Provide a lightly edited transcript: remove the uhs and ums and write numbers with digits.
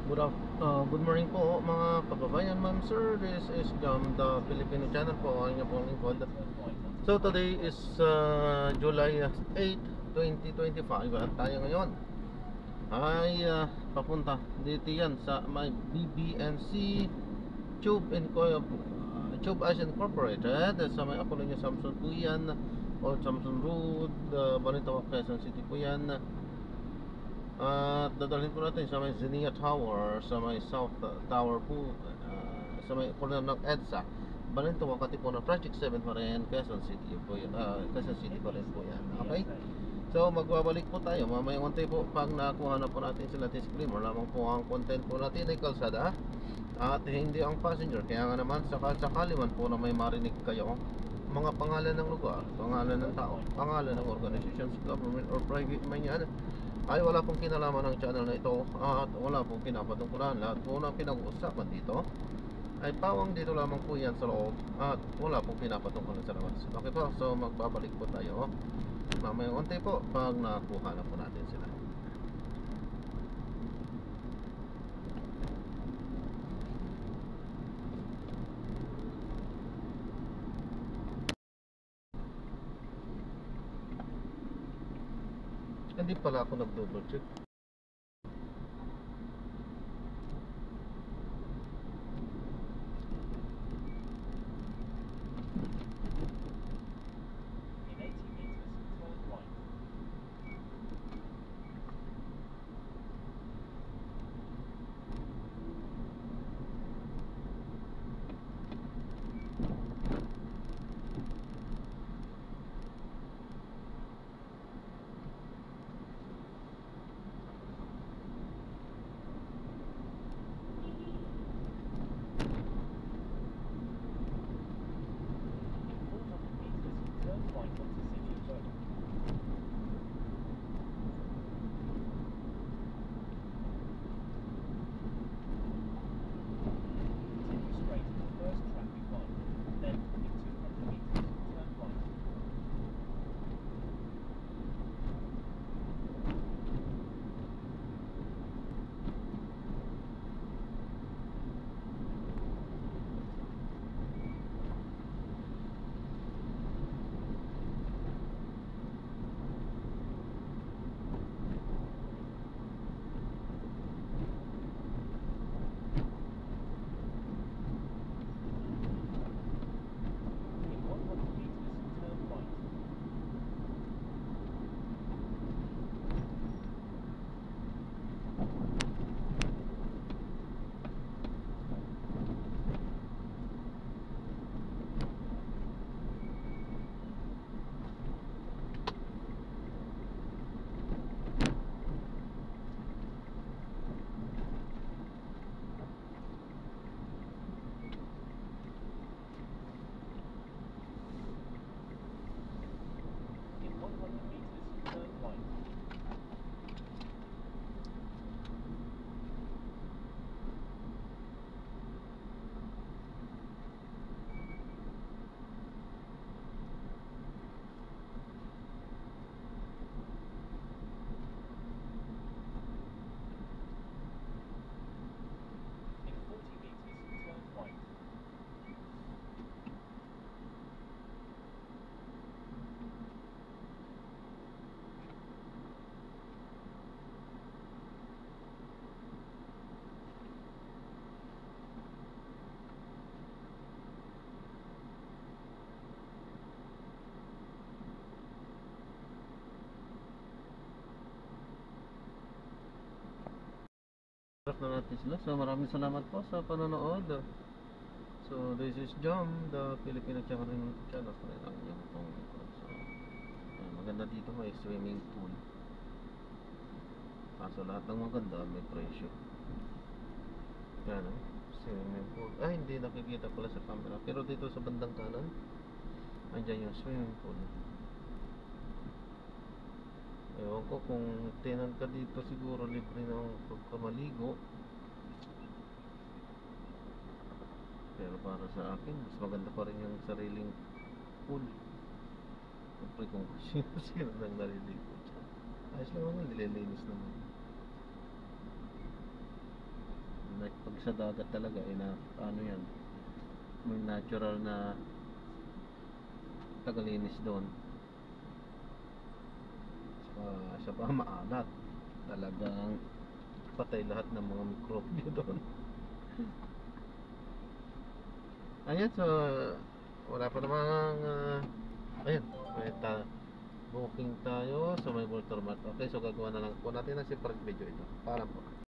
Good morning po mga kababayan, ma'am, sir. This is the Filipino channel po, ang inyong pong lingkod. So today is July 8, 2025 at tayo ngayon ay papunta dito yan sa may BBNC Tube Tube Ice Incorporated sa may Apolonio Samson po yan, Old Samson Road, Balintawak, Quezon City po yan. At dadalhin po natin sa may Xenia Tower, sa may South Tower po, sa may corner ng EDSA, Balintawak, Katipunan, Project 7 pa rin, Quezon City po yan, Quezon City pa rin po yan. Okay? So magbabalik po tayo mamayang unti po pag nakuha na po natin sila disclaimer. Lamang po ang content po natin ay kalsada at hindi ang passenger. Kaya nga naman sakali man po na may marinig kayo mga pangalan ng lugar, pangalan ng tao, pangalan ng organizations, government or private man yan, ay wala pong kinalaman ng channel na ito at wala pong pinapatungkulan. Lahat po na pinag-uusapan dito ay pawang dito lamang po yan sa loob at wala pong pinapatungkulan sa labas. Okay po, so magbabalik po tayo mamayang unti po pag nakuha na po natin sila. Hindi pala ako nag-double check. Harap na natin sila. So maraming salamat po sa panonood. So this is Jom, the Filipino channel sa ilang yung pong so, maganda dito, may swimming pool. Kaso lahat ng maganda may presyo. Yan, swimming pool. Hindi nakikita pala sa camera, pero dito sa bandang kanan andyan yung swimming pool. Ewan ko kung tinan ka dito, siguro libre ng pagkamaligo. Pero para sa akin, mas maganda pa rin yung sariling pool. Siyempre kung sino nang naliligo dyan. Ayos lang naman, nililinis naman. sa dagat talaga na ano yan, may natural na tagalinis doon. Sa pa maalat, talagang patay lahat ng mga mikrobyo doon. Ayan, so wala pa namang ayan, may booking tayo sa may Walter Mart. Okay, so gagawa na lang po natin ng separate video ito. Para po.